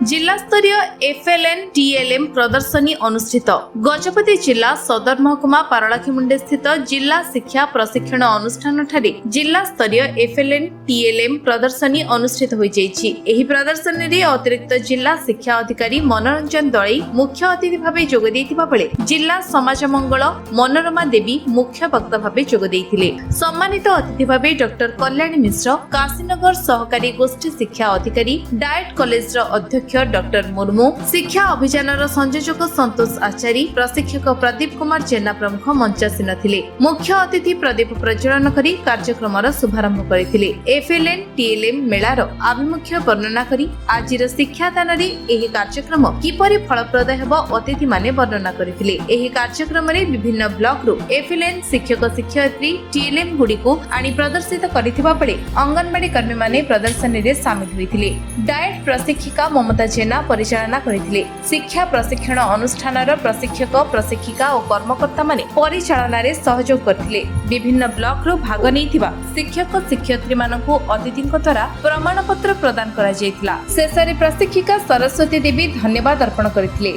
जिला स्तरीय FLN TLM प्रदर्शनी अनुष्ठित गजपति जिला सदर महकुमा पारलाखीमुंडे स्थित जिला शिक्षा प्रशिक्षण अनुष्ठान ठारे जिला स्तरीय एफएलएन टीएलएम प्रदर्शनी अनुष्ठित होई जाइछि। एही प्रदर्शनी रे अतिरिक्त जिला शिक्षा अधिकारी मनोरंजन दळई मुख्य अतिथि भाबे जोग दैथिबा बेले जिला समाज मंगल मनोरमा देवी मुख्य वक्ता भाबे जोग दैथिले। सम्मानित अतिथि भाबे डॉक्टर कल्याणी मिश्र काशीनगर सहकारी गोष्ठी शिक्षा अधिकारी डायट कॉलेज अध्यक्ष डॉक्टर मुर्मू शिक्षा अभियान संयोजक संतोष आचारी प्रशिक्षक प्रदीप कुमार जेना प्रमुख मंचासीन थिले। मुख्य अतिथि प्रदीप प्रज्वलन करी कार्यक्रम शुभारंभ करथिले। एफएलएन टीएलएम मेलार आभिमुख्य वर्णना करी आजिर शिक्षादान रे एही कार्यक्रम किपरि फलप्रद हेबो अतिथि माने वर्णना करथिले। एही कार्यक्रम रे विभिन्न ब्लॉक रु एफएलएन शिक्षक शिक्षयित्री टीएलएम गुडी को आनी प्रदर्शित करथिबा बेले अंगनवाड़ी कर्मी माने प्रदर्शनी रे शामिल होइथिले। डायट प्रशिक्षिका ममता जेना परिचालना करथिले। शिक्षा प्रशिक्षण अनुष्ठानर प्रशिक्षक प्रशिक्षिका और कर्मकर्ता माने परिचालना रे सहयोग करथिले। विभिन्न ब्लॉक रो भाग नैथिबा शिक्षक शिक्षयित्री मानकु अतिथिଙ୍କ द्वारा प्रमाण पत्र प्रदान करा जायतिला। शेषरे प्रशिक्षिका सरस्वती देवी धन्यवाद अर्पण करथिले।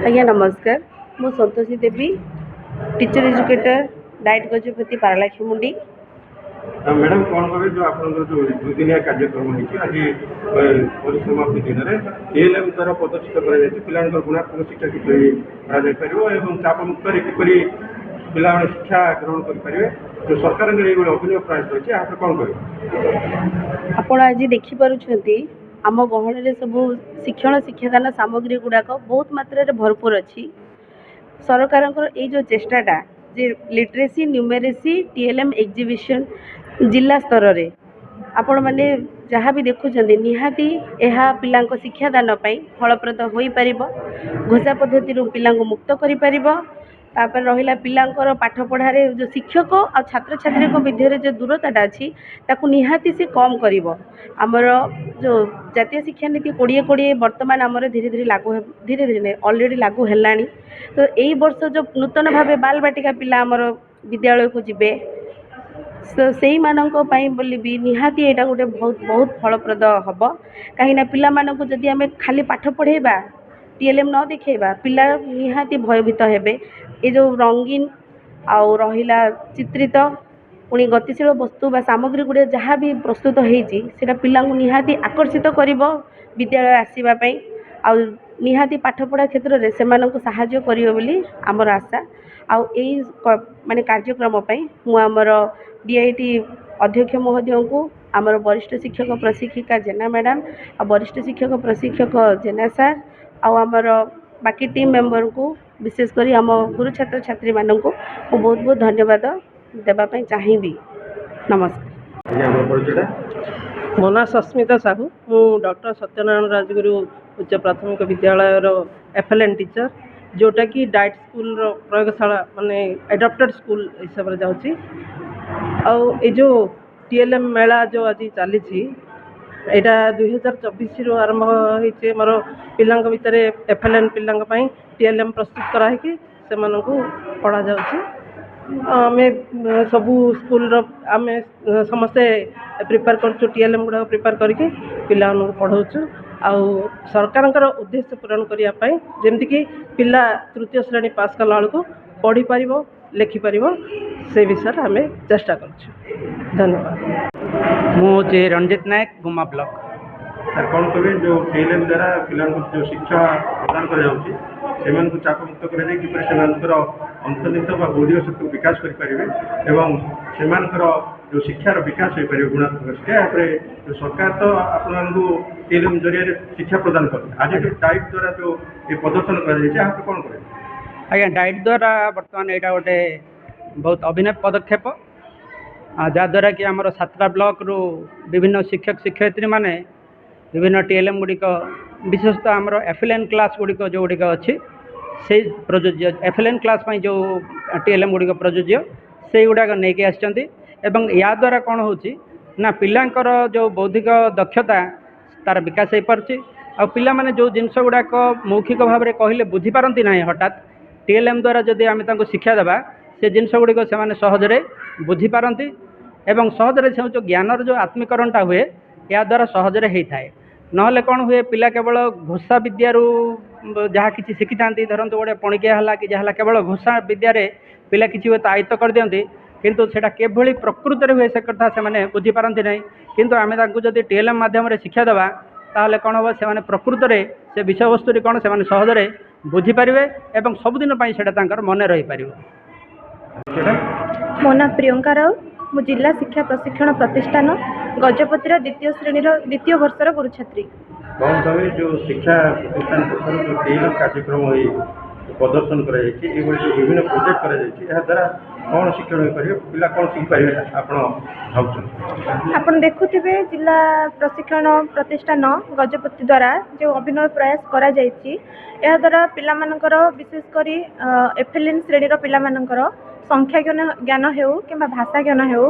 आज्ञा नमस्कार, मु Santoshi Devi teacher educator DIET Gajapati Paralakhemundi. Madam कौन कहे जो आप दुदिनिया कार्यक्रम आज परिसमाप्ति दिन में टीएलएम द्वारा प्रदर्शित कर गुणात्मक शिक्षा किपर चाप मुक्त किपरि पिला शिक्षा ग्रहण करेंगे जो सरकार अभिनव प्रयास रही आप कौन कहे आप आज देखिपुंट आम गहल सब शिक्षण शिक्षादान सामग्री गुड़ाक बहुत मात्रा भरपूर अच्छी। सरकार जो चेष्टाटा जे लिटरेसी न्यूमेरेसी टीएलएम एग्जिबिशन जिला स्तर रे आपण माने जहाँ भी देखुं निहाती यह पिला शिक्षादान फलप्रद हो पार घोषा पद्धति पिला मुक्त कर रहा पिलांकर पाठ पढ़ारे जो शिक्षक और छात्र छात्री मध्य जो दूरताटा अच्छी ताकू निहाती से कम करिवो। आमर जो जातीय शिक्षा नीति 2020 वर्तमान आमर धीरे धीरे लागू धीरे धीरे ऑलरेडी लागू हेलानी। तो यही वर्ष जो नूतन भाव बाल बाटिका पिला आमर विद्यालय को जिबे तो से बोली भी निहाती यहाँ गोटे बहुत बहुत फलप्रद हम कहीं पिला मानक जदि आम खाली पाठ पढ़ेबा टीएलएम न देखा पिला निहाती भयभीत हेबे। ये जो रंगीन आउ रहिला चित्रित पुणी गतिशील वस्तु बा सामग्री गुड़े जहाँ भी प्रस्तुत होता पिला निहाती आकर्षित कर विद्यालय आसवाई आ निहाती पाठपढ़ा क्षेत्र में से साहाय्य करियो बोली आमर आशा। आउ माने कार्यक्रम मुझर डीआईटी अध्यक्ष महोदय को आमर वरिष्ठ शिक्षक प्रशिक्षिका जेना मैडम आ वरिष्ठ शिक्षक प्रशिक्षक जेना सार आमर बाकी टीम मेंबर को विशेषकर आम गुरु छात्र छात्री मानू बहुत बहुत धन्यवाद देवाई चाहिए। नमस्कार। मो ना सस्मिता साहू मु डॉक्टर सत्यनारायण राजगुरु उच्च प्राथमिक विद्यालय एफएलएन टीचर जोटा कि डाइट स्कूल प्रयोगशाला माने एडप्टेड स्कूल हिसाब से जाऊँगी। आ जो टीएलएम मेला जो आज चली यहाँ 2024 रु आरंभ होती मोर पिला भितर एफएलएन पिला टीएलएम प्रस्तुत कराई से पढ़ा जाऊँगी। आम सबू स्कूल आम समस्ते प्रिपेयर कर टीएलएम गुड़ा प्रिपेयर करके पिला पढ़ाऊँ। आउ सरकार उद्देश्य पूरण करने जमीक पिला तृतीय श्रेणी पास कला बेलू पढ़ी पार लिखिपार से विषय आम चेष्टा कर। धन्यवाद। मुझे रंजित नायक गुमा ब्लॉक। सर कौन कहे जो टीएलएम द्वारा पिला जो शिक्षा प्रदान कर चाप मुक्त कर अंतर्निहित बौद्धिक शक्ति विकास करेंगे जो शिक्षार विकास हो पारे गुणात्मक शिक्षा जो सरकार तो आपको टीएलएम जरिए शिक्षा प्रदान कर आज जो डाइट द्वारा जो ये प्रदर्शन कर कौन करें आज्ञा डाइट द्वारा बर्तमान यहाँ गोटे बहुत अभिनव पदक्षेप जहाद्वारा कि आमर 7टा ब्लॉक रु विभिन्न शिक्षक शिक्षयित्री माने विभिन्न टीएलएम गुड़िक विशेषतः आमर एफएलएन क्लास गुड़िक जो गुड़िक अच्छी से प्रयोज्य एफएलएन क्लास जो टीएलएम गुड़िक प्रयोज्य से गुड़ाक नहीं आसचंती एवं या द्वारा कौन होची ना पिलांकर जो बौद्धिक दक्षता तार विकास हो पार्ची आ पिला माने जो जिनस गुड़ाक मौखिक भाव में कहले बुझी पारंती ना हठात टीएलएम द्वारा जदि आम शिक्षा देवा से जिनस गुड़िक से सहजरे बुझी पारंती एवं सहजरे से जो ज्ञानर जो आत्मीकरणटा हुए या द्वारा सहजरे होता है। नहले कौन हुए पिला केवल घोषा विद्यारू जहाँ किसी शिखी था धरतु गोटे पणिकिया है कि जहाँ केवल घोषा विद्यार पिला किसी हुए आयत्त कर दिखती किंतु सेटा केभली प्रकृत हुए से कथा से बुझीपारती ना किंतु आम जदि टीएलएम माध्यम शिक्षा देवा ताहले कौन हम से प्रकृत में से विषय वस्तु कौन से सहजरे बुझीपारे और सबुदिन से मन रही पार। मो ना प्रियंका राउत मु जिला शिक्षा प्रशिक्षण प्रतिष्ठान गजपतिर द्वितीय श्रेणी द्वितीय वर्षर गुरुछात्री। कौन कहे जो शिक्षा प्रतिष्ठान पक्षर जो टीएलएम कार्यक्रम हुई प्रदर्शन कर विभिन्न प्रोजेक्ट करा कौन शिक्षण हो पार पिला कौन शिखिपारे आप देखुवे जिला प्रशिक्षण प्रतिष्ठान गजपति द्वारा जो अभिनव प्रयास करा जायछि या द्वारा पिला मानकर विशेषकर एफएलएन श्रेणी पिला संख्या ज्ञान हो कि भाषा ज्ञान हो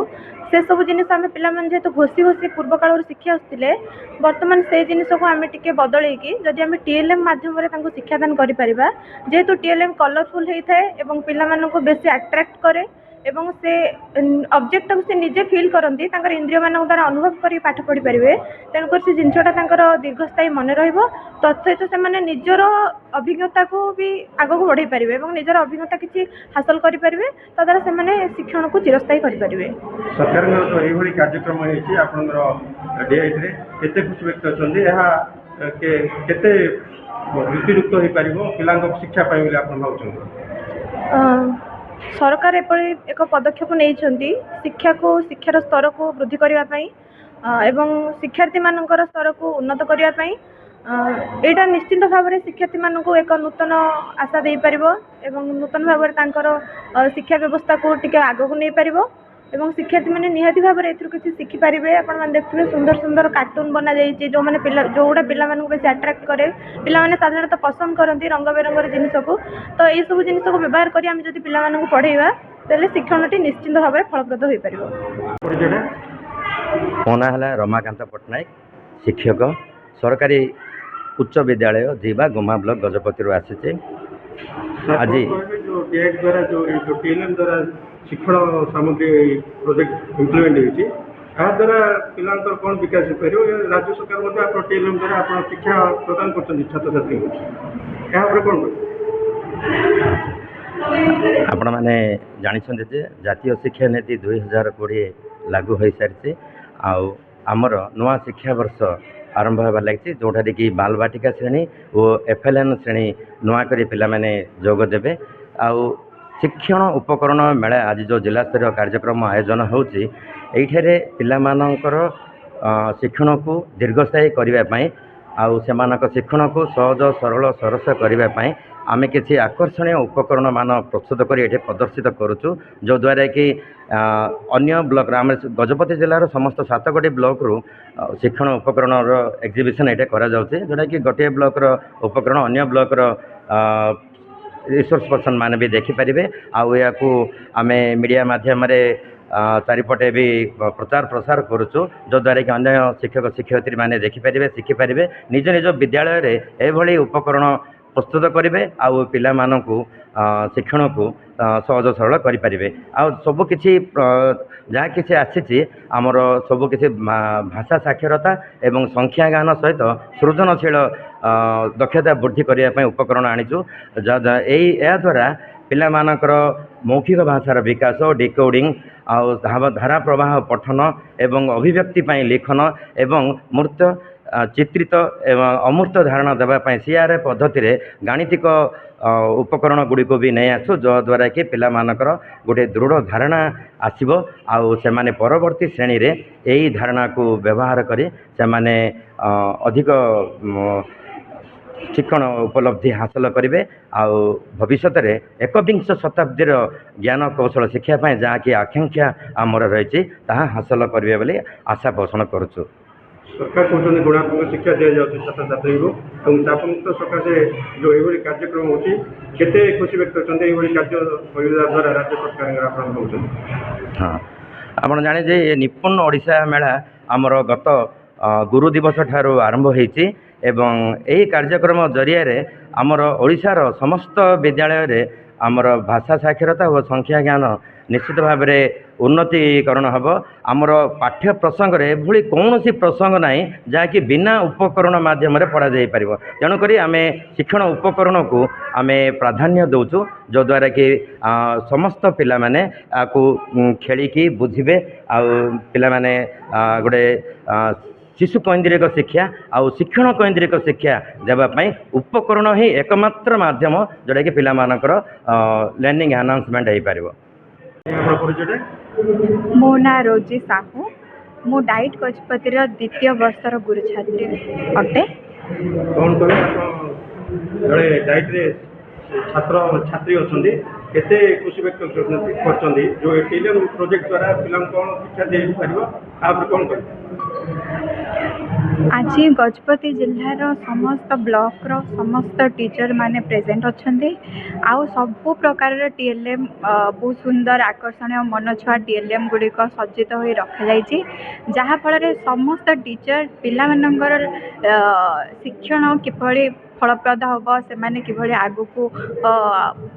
से सब जिनिस आम पिला जेहेतु घोषी घोषी पूर्व काल शिखी आसुले बर्तमान से जिनिस को आम टिके बदलैकी जदि आम टीएलएम माध्यम शिक्षादान करें जेहेतु टीएलएम कलरफुल होता है पिला बेसी अट्राक्ट करे एवं से ऑब्जेक्ट को से निजे फील करती इंद्रिय मान द्वारा अनुभव कर पाठ पढ़ी पारे तेणुकर से जिनटा दीर्घस्थायी मन रहित से निजर अभिज्ञता को भी आग को बढ़ई पारे और निजर अभिज्ञता किसी हासिल करें तद्वारा से शिक्षण को चिरस्थायी करें। सरकार जो ये कार्यक्रम केते खुशी व्यक्त होती केते रीतियुक्त हो पार पिला शिक्षा पाई आप भावुं सरकार एक पदक्षेप नहीं शिक्षा को शिक्षार स्तर को वृद्धि करने एवं शिक्षार्थी मानकर स्तर को उन्नत करने यहाँ निश्चिंत भाव में शिक्षार्थी मानक एक नूतन आशा दे पार एवं नूतन भाव में शिक्षा व्यवस्था को टिके आग को नहीं पार एवं शिक्षार्थी मैंने निहाती भाव में किसी शिखिपारे आपने देखते सुंदर सुंदर कार्टून बना जाइए जो मैंने जोड़ा पिला बेस अट्राक्ट करे पिला साधारणतः पसंद करती रंग बेरंगर जिनिस को तो ये सब जिनिस को व्यवहार करी आम जब पिला पढ़ेगा तेल शिक्षणटी निश्चिंत भाव में फलप्रद हो पार। मो ना है रमाकांत पट्टनायक शिक्षक सरकारी उच्च विद्यालय जीवा गुमा ब्लॉक गजपति आसी आज जो डीएड द्वारा जो टीएलएम द्वारा शिक्षण सामग्री प्रोजेक्ट इम्प्लीमेंट होद्वारा पिला कौन विकास हो पार राज्य सरकार टीएलएम द्वारा आप शिक्षा प्रदान कर छात्र छात्री कौन आपण मैंने जानते जातीय शिक्षा नीति 2020 लागू हो सारी आमर नुआ शिक्षा वर्ष आरंभ होगा लगी जोटा कि बाल बाटिका श्रेणी और एफएलएन श्रेणी नुआ कर पे जोग देवे आउ शिक्षण उपकरण मेला आज जो जिला स्तर कार्यक्रम आयोजन होती पिलामानकर शिक्षण को दीर्घस्थायी करने आउ से शिक्षण को सहज सरल सरस करने आमे किसी आकर्षणीय उपकरण मान प्रस्तुत कर ये प्रदर्शित करुचु जो द्वारा कि अन्य ब्लॉक आम गजपति जिलार समस्त 7 गोटी ब्लॉक रु शिक्षण उपकरण एक्जिबिशन ये जोटा कि गोटे ब्लॉक उपकरण अन्य ब्लॉक रिसोर्स पर्सन माने भी देखिपारे आउ या आमे मीडिया माध्यम चारिपटे भी प्रचार प्रसार करुचु जो द्वारा कि अन्य शिक्षक शिक्षयित्री माने देखिपारे शिखिपारे निज निज विद्यालय एभली उपकरण प्रस्तुत करेंगे आउ पिला मानकु शिक्षण को सहज सरल करें आ सबकि जहाँ किसी आसी आमर सबकि भाषा साक्षरता एवं संख्या ज्ञान सहित सृजनशील दक्षता वृद्धि करने उपकरण आनीचु या द्वारा पिला मानकर मौखिक भाषार विकास डिकोडिंग आउ धारा प्रवाह पठन एवं अभिव्यक्ति लिखन एवं मूर्त चित्रित एवं अमूर्त धारणा देवाई सीआरए पद्धति गाणितिक उपकरण गुड़ी को भी नहीं आसु जो द्वारा कि पिला मानकर गोटे दृढ़ धारणा आसब आउ से माने परवर्ती श्रेणी रे यही धारणा को व्यवहार करी से माने अधिक शिक्षण उपलब्धि हासिल करेंगे आउ भविष्य में 21 शताब्दी ज्ञान कौशल शिक्षापी जहाँकि आकांक्षा आमर रही हासिल करेंगे बोली आशा पोषण करुचु। सरकार कहते गुणात्मक शिक्षा दी जाती छात्र छात्री को चापमुक्त सकाशे जो ये कार्यक्रम होती केते खुशी व्यक्त होती कार्य द्वारा राज्य सरकार। हाँ आप जाने ये निपुण ओडिशा मेला आमर गत गुरु दिवस ठारू आरंभ होती एवं यही कार्यक्रम जरिया आमर ओडिशार समस्त विद्यालय आमर भाषा साक्षरता और संख्या ज्ञान निश्चित भाव में ଉନ୍ନତିକରଣ ହେବ। ଆମର ପାଠ୍ୟ ପ୍ରସଙ୍ଗରେ ଏଭଳି କୌଣସି ପ୍ରସଙ୍ଗ ନାହିଁ ଯାହାକି ବିନା ଉପକରଣ ମାଧ୍ୟମରେ ପଢ଼ାଯାଇପାରିବ। ତେଣୁକରି ଆମେ ଶିକ୍ଷଣ ଉପକରଣକୁ ଆମେ ପ୍ରାଧାନ୍ୟ ଦେଉଛୁ, ଯଦ୍ୱାରା କି ସମସ୍ତ ପିଲାମାନେ ଆକୁ ଖେଳିକି ବୁଝିବେ। ଆଉ ପିଲାମାନେ ଗୋଟେ ଶିଶୁ କୈନ୍ଦ୍ରିକ ଶିକ୍ଷା ଆଉ ଶିକ୍ଷଣ କୈନ୍ଦ୍ରିକ ଶିକ୍ଷା ଦେବା ପାଇଁ ଉପକରଣ ହିଁ ଏକମାତ୍ର ମାଧ୍ୟମ ଯେଉଁଟାକି ପିଲାମାନଙ୍କର ଲର୍ଣ୍ଣିଂ ଏନହାନ୍ସମେଣ୍ଟ ହେଇପାରିବ। ଆପଣ ପରିଚୟଟା? ମୋ ନାଁ ରୋଜି ସାହୁ। ମୁଁ ଡାଇଟ୍ ଗଜପତିର ଦ୍ୱିତୀୟ ବର୍ଷର ଗୁରୁ ଛାତ୍ରୀ ଅଟେ। କ'ଣ କହିବେ ଆପଣ ଜଣେ ଡାଇଟ୍ରେ ଛାତ୍ରୀ ଅଛନ୍ତି, କେତେ ଖୁସି ବ୍ୟକ୍ତ କରିଛନ୍ତି ଯେଉଁ ଟିଏଲ୍ଏମ୍ ପ୍ରୋଜେକ୍ଟ ଦ୍ୱାରା ପିଲାଙ୍କୁ କ'ଣ ଶିକ୍ଷା ଦେଇପାରିବ, ତାପରେ କ'ଣ କରିବେ? ଆଜି ଗଜପତି ଜିଲ୍ଲାର ସମସ୍ତ ବ୍ଲକର ସମସ୍ତ ଟିଚର ମାନେ ପ୍ରେଜେଣ୍ଟ ଅଛନ୍ତି। ଆଉ ସବୁ ପ୍ରକାରର ଟିଏଲ୍ଏମ୍ ବହୁତ ସୁନ୍ଦର ଆକର୍ଷଣୀୟ ମନଛୁଆ ଟିଏଲ୍ଏମ୍ ଗୁଡ଼ିକ ସଜ୍ଜିତ ହୋଇ ରଖାଯାଇଛି, ଯାହାଫଳରେ ସମସ୍ତ ଟିଚର ପିଲାମାନଙ୍କର ଶିକ୍ଷଣ କିଭଳି ଫଳପ୍ରଦ ହେବ, ସେମାନେ କିଭଳି ଆଗକୁ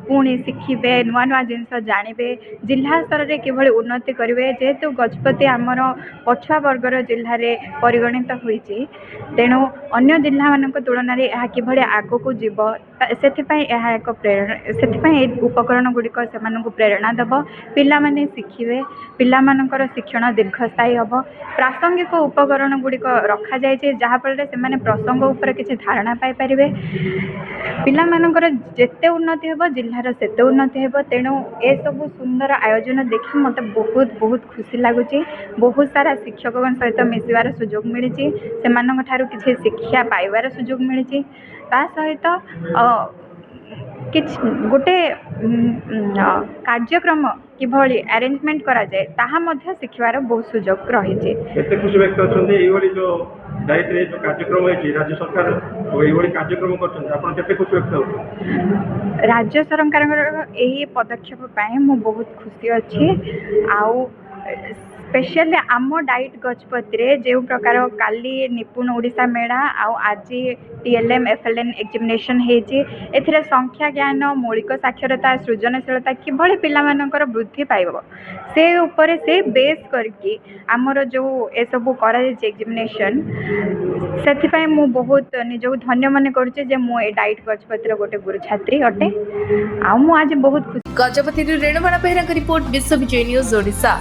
ପୁଣି ଶିଖିବେ, ନୂଆ ନୂଆ ଜିନିଷ ଜାଣିବେ, ଜିଲ୍ଲା ସ୍ତରରେ କିଭଳି ଉନ୍ନତି କରିବେ। ଯେହେତୁ ଗଜପତି ଆମର ପଛୁଆ ବର୍ଗର ଜିଲ୍ଲାରେ ପରିଗଣିତ ହୋଇଛି, ତେଣୁ ଅନ୍ୟ ଜିଲ୍ଲାମାନଙ୍କ ତୁଳନାରେ ଏହା କିଭଳି ଆଗକୁ ଯିବ ସେଥିପାଇଁ ଏହା ଏକ ପ୍ରେରଣା, ସେଥିପାଇଁ ଏହି ଉପକରଣ ଗୁଡ଼ିକ ସେମାନଙ୍କୁ ପ୍ରେରଣା ଦେବ। ପିଲାମାନେ ଶିଖିବେ, ପିଲାମାନଙ୍କର ଶିକ୍ଷଣ ଦୀର୍ଘସ୍ଥାୟୀ ହେବ। ପ୍ରାସଙ୍ଗିକ ଉପକରଣ ଗୁଡ଼ିକ ରଖାଯାଇଛି, ଯାହାଫଳରେ ସେମାନେ ପ୍ରସଙ୍ଗ ଉପରେ କିଛି ଧାରଣା ପାଇପାରିବେ। ପିଲାମାନଙ୍କର ଯେତେ ଉନ୍ନତି ହେବ ଜିଲ୍ଲାର ସେତେ ଉନ୍ନତି ହେବ। ତେଣୁ ଏସବୁ ସୁନ୍ଦର ଆୟୋଜନ ଦେଖି ମୋତେ ବହୁତ ବହୁତ ଖୁସି ଲାଗୁଛି। ବହୁତ ସାରା ଶିକ୍ଷକଙ୍କ ସହିତ ମିଶିବାର ସୁଯୋଗ ମିଳିଛି, ସେମାନଙ୍କ ଠାରୁ କିଛି ଶିକ୍ଷା ପାଇବାର ସୁଯୋଗ ମିଳିଛି। ତା ସହିତ କିଛି ଗୋଟେ କାର୍ଯ୍ୟକ୍ରମ କିଭଳି ଆରେଞ୍ଜମେଣ୍ଟ କରାଯାଏ ତାହା ମଧ୍ୟ ଶିଖିବାର ବହୁତ ସୁଯୋଗ ରହିଛି। କେତେ ଖୁସି ବ୍ୟକ୍ତ ଅଛନ୍ତି ଏଇଭଳି ଯେଉଁ ଡାଇଟ୍ରେ ଯେଉଁ କାର୍ଯ୍ୟକ୍ରମ ହେଇଛି, ରାଜ୍ୟ ସରକାର ଏଇଭଳି କାର୍ଯ୍ୟକ୍ରମ କରିଛନ୍ତି, ଆପଣ କେତେ ଖୁସି ବ୍ୟକ୍ତ ହେଉଛନ୍ତି? ରାଜ୍ୟ ସରକାରଙ୍କର ଏହି ପଦକ୍ଷେପ ପାଇଁ ମୁଁ ବହୁତ ଖୁସି ଅଛି। ଆଉ ସ୍ପେଶିଆଲି ଆମ ଡାଇଟ୍ ଗଜପତିରେ ଯେଉଁ ପ୍ରକାର କାଲି ନିପୁଣ ଓଡ଼ିଶା ମେଳା ଆଉ ଆଜି ଟିଏଲ୍ଏମ୍ ଏଫ୍ଏଲ୍ଏନ୍ ଏକ୍ଜାମିନେସନ୍ ହେଇଛି, ଏଥିରେ ସଂଖ୍ୟା ଜ୍ଞାନ, ମୌଳିକ ସାକ୍ଷରତା, ସୃଜନଶୀଳତା କିଭଳି ପିଲାମାନଙ୍କର ବୃଦ୍ଧି ପାଇବ ସେ ଉପରେ ସେ ବେସ୍ କରିକି ଆମର ଯେଉଁ ଏସବୁ କରାଯାଇଛି ଏକ୍ଜାମିନେସନ୍, ସେଥିପାଇଁ ମୁଁ ବହୁତ ନିଜକୁ ଧନ୍ୟ ମନେ କରୁଛି ଯେ ମୁଁ ଏ ଡାଇଟ୍ ଗଜପତିର ଗୋଟେ ଗୁରୁ ଛାତ୍ରୀ ଅଟେ। ଆଉ ମୁଁ ଆଜି ବହୁତ ଖୁସି। ଗଜପତିରୁ ରେଣୁବାଳା ବେହେରାଙ୍କ ରିପୋର୍ଟ, ବିଶ୍ୱ ବିଜୟ ନ୍ୟୁଜ୍ ଓଡ଼ିଶା।